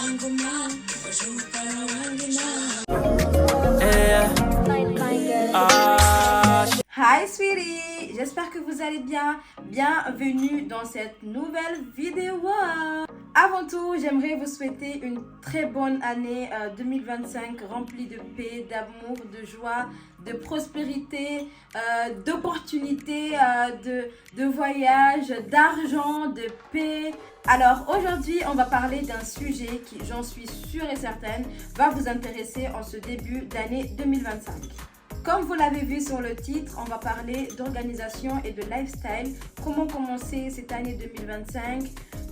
Hi sweetie, j'espère que vous allez bien. Bienvenue dans cette nouvelle vidéo. Avant tout, j'aimerais vous souhaiter une très bonne année 2025 remplie de paix, d'amour, de joie, de prospérité, d'opportunités, de voyage, d'argent, de paix. Alors aujourd'hui, on va parler d'un sujet qui, j'en suis sûre et certaine, va vous intéresser en ce début d'année 2025. Comme vous l'avez vu sur le titre, on va parler d'organisation et de lifestyle, comment commencer cette année 2025,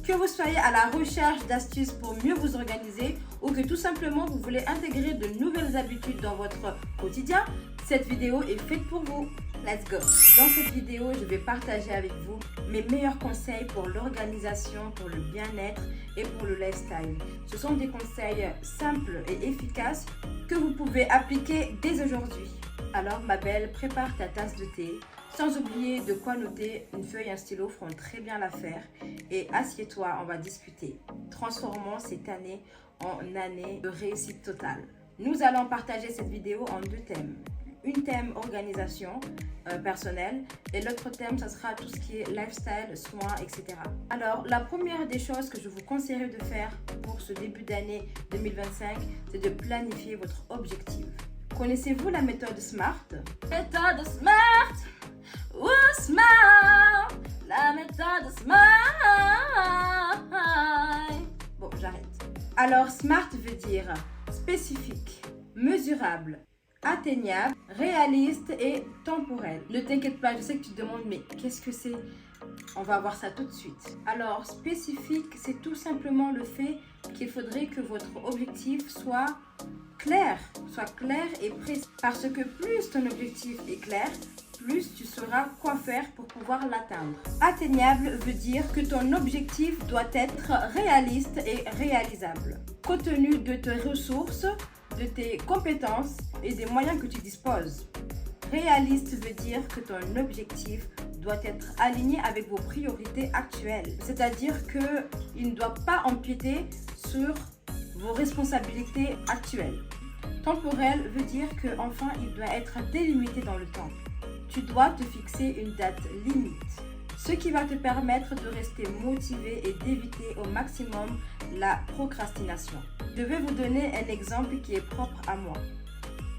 que vous soyez à la recherche d'astuces pour mieux vous organiser ou que tout simplement vous voulez intégrer de nouvelles habitudes dans votre quotidien, cette vidéo est faite pour vous. Let's go! Dans cette vidéo, je vais partager avec vous mes meilleurs conseils pour l'organisation, pour le bien-être et pour le lifestyle. Ce sont des conseils simples et efficaces que vous pouvez appliquer dès aujourd'hui. Alors ma belle, prépare ta tasse de thé, sans oublier de quoi noter. Une feuille et un stylo feront très bien l'affaire. Et assieds-toi, on va discuter. Transformons cette année en année de réussite totale. Nous allons partager cette vidéo en deux thèmes. Une thème organisation personnelle et l'autre thème, ça sera tout ce qui est lifestyle, soins, etc. Alors, la première des choses que je vous conseillerais de faire pour ce début d'année 2025, c'est de planifier votre objectif. Connaissez-vous la méthode SMART? Méthode SMART, SMART, la méthode SMART. Bon, j'arrête. Alors, SMART veut dire spécifique, mesurable, atteignable, réaliste et temporel. Ne t'inquiète pas, je sais que tu te demandes, mais qu'est-ce que c'est? On va voir ça tout de suite. Alors, spécifique, c'est tout simplement le fait qu'il faudrait que votre objectif soit clair et précis. Parce que plus ton objectif est clair, plus tu sauras quoi faire pour pouvoir l'atteindre. Atteignable veut dire que ton objectif doit être réaliste et réalisable, compte tenu de tes ressources, de tes compétences et des moyens que tu disposes. Réaliste veut dire que ton objectif doit être aligné avec vos priorités actuelles. C'est-à-dire qu'il ne doit pas empiéter sur vos responsabilités actuelles. Temporel veut dire qu'enfin, il doit être délimité dans le temps. Tu dois te fixer une date limite, ce qui va te permettre de rester motivé et d'éviter au maximum la procrastination. Je vais vous donner un exemple qui est propre à moi.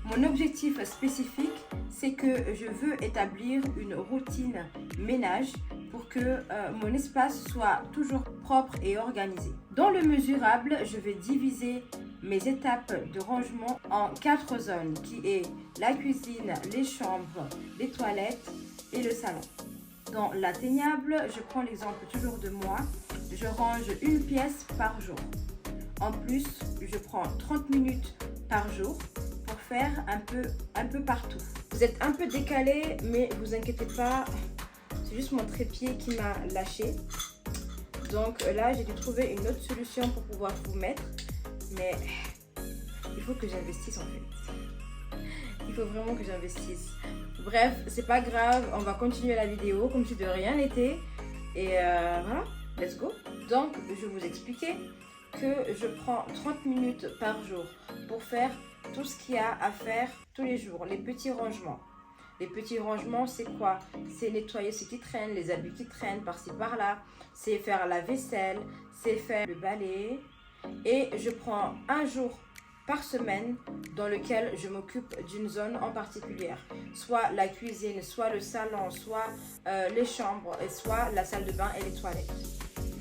Mon objectif spécifique, c'est que je veux établir une routine ménage pour que mon espace soit toujours propre et organisé. Dans le mesurable, je vais diviser mes étapes de rangement en 4 zones, qui est la cuisine, les chambres, les toilettes et le salon. Dans l'atteignable, je prends l'exemple toujours de moi, je range une pièce par jour. En plus, je prends 30 minutes par jour pour faire un peu partout. Vous êtes un peu décalé, mais vous inquiétez pas, c'est juste mon trépied qui m'a lâché. Donc là, j'ai dû trouver une autre solution pour pouvoir vous mettre, mais il faut que j'investisse en fait. Il faut vraiment que j'investisse. Bref, c'est pas grave, on va continuer la vidéo comme si de rien n'était. Et voilà, let's go. Donc, je vais vous expliquer que je prends 30 minutes par jour pour faire tout ce qu'il y a à faire tous les jours, les petits rangements. Les petits rangements, c'est quoi? C'est nettoyer ce qui traîne, les habits qui traînent par-ci par-là, c'est faire la vaisselle, c'est faire le balai. Et je prends un jour par semaine dans lequel je m'occupe d'une zone en particulier, soit la cuisine, soit le salon, soit les chambres, et soit la salle de bain et les toilettes.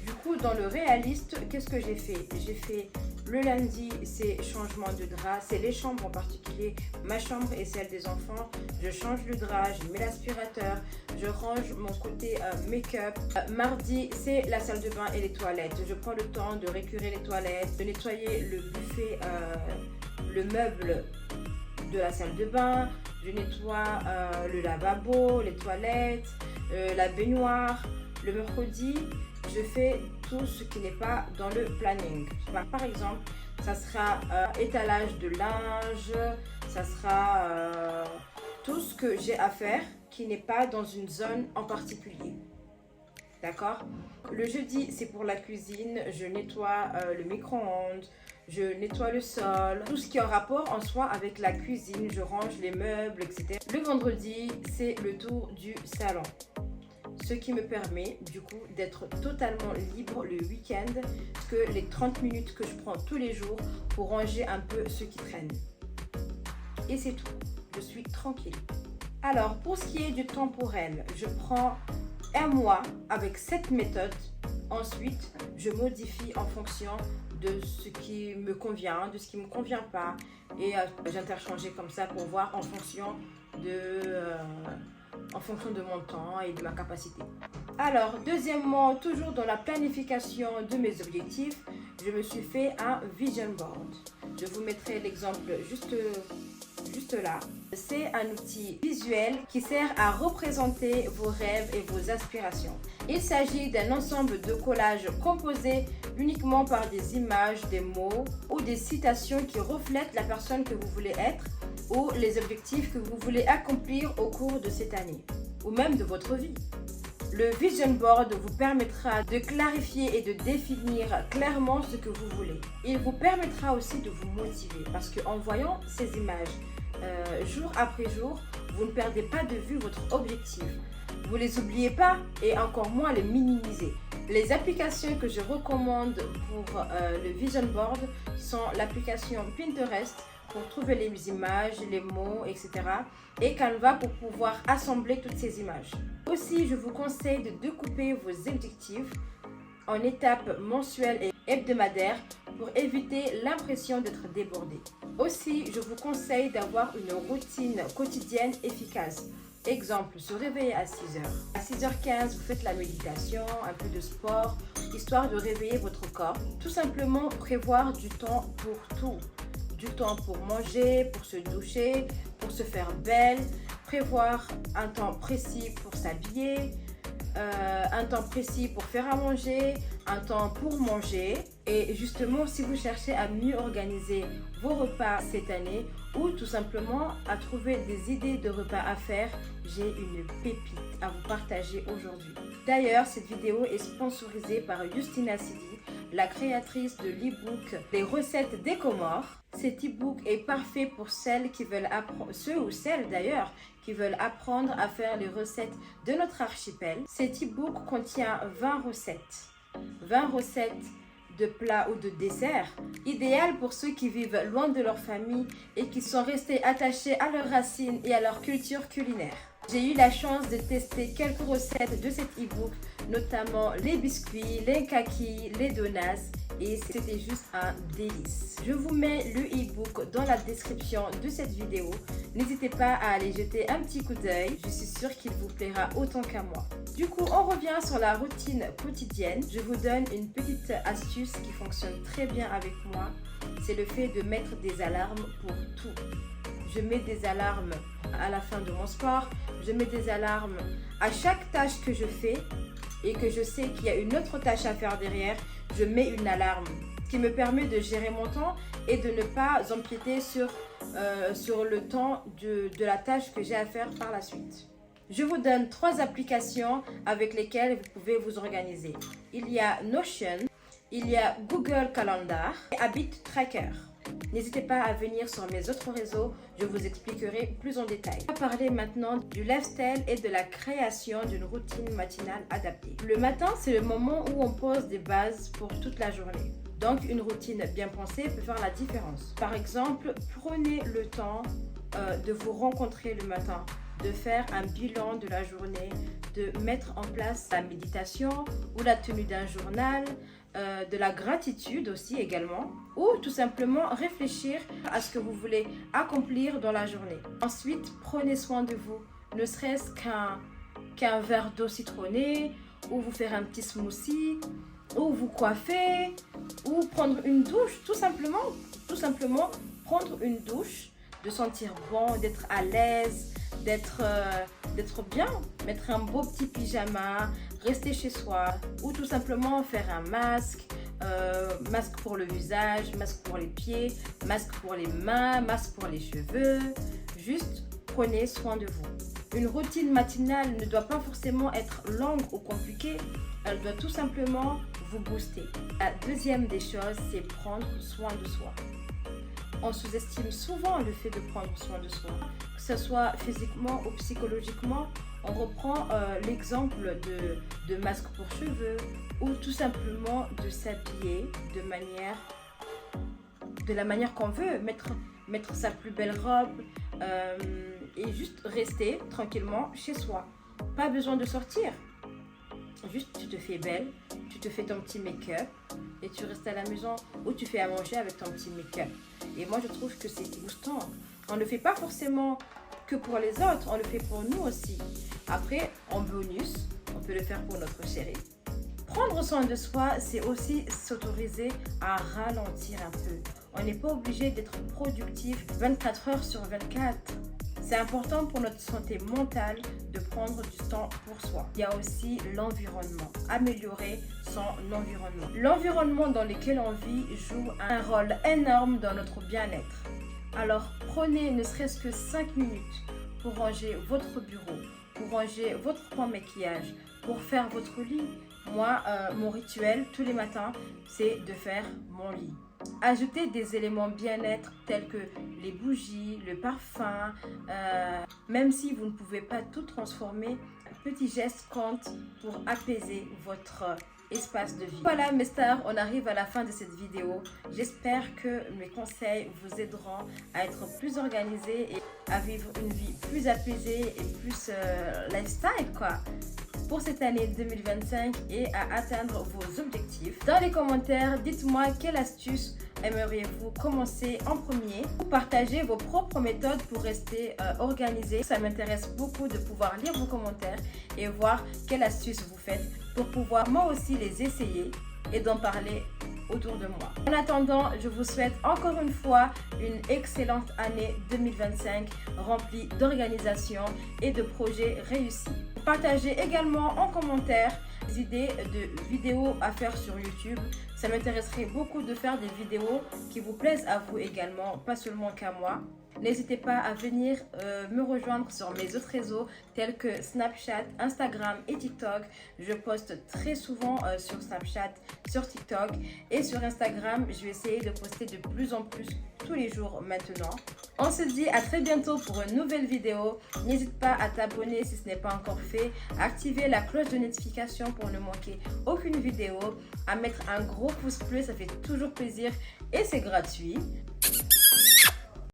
Du coup, dans le réaliste, qu'est-ce que j'ai fait? J'ai fait le lundi, c'est changement de drap, c'est les chambres en particulier, ma chambre et celle des enfants. Je change le drap, je mets l'aspirateur, je range mon côté make-up. Mardi, c'est la salle de bain et les toilettes. Je prends le temps de récurer les toilettes, de nettoyer le buffet, le meuble de la salle de bain. Je nettoie le lavabo, les toilettes, la baignoire. Le mercredi, je fais tout ce qui n'est pas dans le planning. Par exemple, ça sera étalage de linge, ça sera tout ce que j'ai à faire qui n'est pas dans une zone en particulier. D'accord? Le jeudi, c'est pour la cuisine. Je nettoie le micro-ondes, je nettoie le sol, tout ce qui est en rapport en soi avec la cuisine, je range les meubles, etc. Le vendredi, c'est le tour du salon. Ce qui me permet du coup d'être totalement libre le week-end que les 30 minutes que je prends tous les jours pour ranger un peu ce qui traîne. Et c'est tout, je suis tranquille. Alors pour ce qui est du temporel, je prends un mois avec cette méthode. Ensuite, je modifie en fonction de ce qui me convient, de ce qui ne me convient pas. Et j'interchangeais comme ça pour voir en fonction de mon temps et de ma capacité. Alors, deuxièmement, toujours dans la planification de mes objectifs, je me suis fait un vision board. Je vous mettrai l'exemple juste là. C'est un outil visuel qui sert à représenter vos rêves et vos aspirations. Il s'agit d'un ensemble de collages composés uniquement par des images, des mots ou des citations qui reflètent la personne que vous voulez être ou les objectifs que vous voulez accomplir au cours de cette année ou même de votre vie. Le vision board vous permettra de clarifier et de définir clairement ce que vous voulez. Il vous permettra aussi de vous motiver parce qu'en voyant ces images jour après jour, vous ne perdez pas de vue votre objectif. Vous ne les oubliez pas et encore moins les minimiser. Les applications que je recommande pour le vision board sont l'application Pinterest pour trouver les images, les mots, etc. et Canva pour pouvoir assembler toutes ces images. Aussi, je vous conseille de découper vos objectifs en étapes mensuelles et hebdomadaires pour éviter l'impression d'être débordé. Aussi, je vous conseille d'avoir une routine quotidienne efficace. Exemple, se réveiller à 6h. À 6h15, vous faites la méditation, un peu de sport, histoire de réveiller votre corps. Tout simplement prévoir du temps pour tout. Du temps pour manger, pour se doucher, pour se faire belle. Prévoir un temps précis pour s'habiller, un temps précis pour faire à manger, un temps pour manger. Et justement, si vous cherchez à mieux organiser vos repas cette année ou tout simplement à trouver des idées de repas à faire, j'ai une pépite à vous partager aujourd'hui. D'ailleurs, cette vidéo est sponsorisée par Justina Sidi, la créatrice de l'e-book Les recettes des Comores. Cet e-book est parfait pour celles qui veulent apprendre, ceux ou celles d'ailleurs, qui veulent apprendre à faire les recettes de notre archipel. Cet e-book contient 20 recettes. 20 recettes de plats ou de desserts, idéal pour ceux qui vivent loin de leur famille et qui sont restés attachés à leurs racines et à leur culture culinaire. J'ai eu la chance de tester quelques recettes de cet e-book, notamment les biscuits, les kakis, les donuts, et c'était juste un délice. Je vous mets le e-book dans la description de cette vidéo. N'hésitez pas à aller jeter un petit coup d'œil, je suis sûre qu'il vous plaira autant qu'à moi. Du coup, on revient sur la routine quotidienne. Je vous donne une petite astuce qui fonctionne très bien avec moi. C'est le fait de mettre des alarmes pour tout. Je mets des alarmes à la fin de mon sport. Je mets des alarmes à chaque tâche que je fais et que je sais qu'il y a une autre tâche à faire derrière. Je mets une alarme, ce qui me permet de gérer mon temps et de ne pas empiéter sur le temps de la tâche que j'ai à faire par la suite. Je vous donne 3 applications avec lesquelles vous pouvez vous organiser. Il y a Notion, il y a Google Calendar et Habit Tracker. N'hésitez pas à venir sur mes autres réseaux, je vous expliquerai plus en détail. On va parler maintenant du lifestyle et de la création d'une routine matinale adaptée. Le matin, c'est le moment où on pose des bases pour toute la journée. Donc, une routine bien pensée peut faire la différence. Par exemple, prenez le temps de vous rencontrer le matin, de faire un bilan de la journée, de mettre en place la méditation ou la tenue d'un journal, de la gratitude aussi également, ou tout simplement réfléchir à ce que vous voulez accomplir dans la journée. Ensuite, prenez soin de vous, ne serait-ce qu'un verre d'eau citronnée, ou vous faire un petit smoothie, ou vous coiffer, ou prendre une douche, tout simplement prendre une douche, de sentir bon, d'être à l'aise, d'être bien, mettre un beau petit pyjama, rester chez soi ou tout simplement faire un masque, masque pour le visage, masque pour les pieds, masque pour les mains, masque pour les cheveux. Juste prenez soin de vous. Une routine matinale ne doit pas forcément être longue ou compliquée, elle doit tout simplement vous booster. La deuxième des choses, c'est prendre soin de soi. On sous-estime souvent le fait de prendre soin de soi, que ce soit physiquement ou psychologiquement. On reprend l'exemple de masques pour cheveux ou tout simplement de s'habiller de la manière qu'on veut, mettre sa plus belle robe et juste rester tranquillement chez soi. Pas besoin de sortir. Juste tu te fais belle, tu te fais ton petit make-up et tu restes à la maison ou tu fais à manger avec ton petit make-up. Et moi je trouve que c'est boostant. On ne le fait pas forcément que pour les autres, on le fait pour nous aussi. Après, en bonus, on peut le faire pour notre chérie. Prendre soin de soi, c'est aussi s'autoriser à ralentir un peu. On n'est pas obligé d'être productif 24 heures sur 24. C'est important pour notre santé mentale de prendre du temps pour soi. Il y a aussi l'environnement. Améliorer son environnement. L'environnement dans lequel on vit joue un rôle énorme dans notre bien-être. Alors prenez ne serait-ce que 5 minutes pour ranger votre bureau, pour ranger votre point maquillage, pour faire votre lit. Moi, mon rituel tous les matins, c'est de faire mon lit. Ajoutez des éléments bien-être tels que les bougies, le parfum, même si vous ne pouvez pas tout transformer, un petit geste compte pour apaiser votre espace de vie. Voilà mes stars, on arrive à la fin de cette vidéo. J'espère que mes conseils vous aideront à être plus organisés et à vivre une vie plus apaisée et plus lifestyle quoi, pour cette année 2025 et à atteindre vos objectifs. Dans les commentaires, dites-moi quelle astuce aimeriez-vous commencer en premier ou partager vos propres méthodes pour rester organisé. Ça m'intéresse beaucoup de pouvoir lire vos commentaires et voir quelle astuce vous faites pour pouvoir moi aussi les essayer et d'en parler autour de moi. En attendant, je vous souhaite encore une fois une excellente année 2025 remplie d'organisation et de projets réussis. Partagez également en commentaire des idées de vidéos à faire sur YouTube. Ça m'intéresserait beaucoup de faire des vidéos qui vous plaisent à vous également, pas seulement qu'à moi. N'hésitez pas à venir me rejoindre sur mes autres réseaux tels que Snapchat, Instagram et TikTok. Je poste très souvent sur Snapchat, sur TikTok et sur Instagram. Je vais essayer de poster de plus en plus tous les jours maintenant. On se dit à très bientôt pour une nouvelle vidéo. N'hésite pas à t'abonner si ce n'est pas encore fait, à activer la cloche de notification pour ne manquer aucune vidéo, à mettre un gros pouce bleu, ça fait toujours plaisir et c'est gratuit.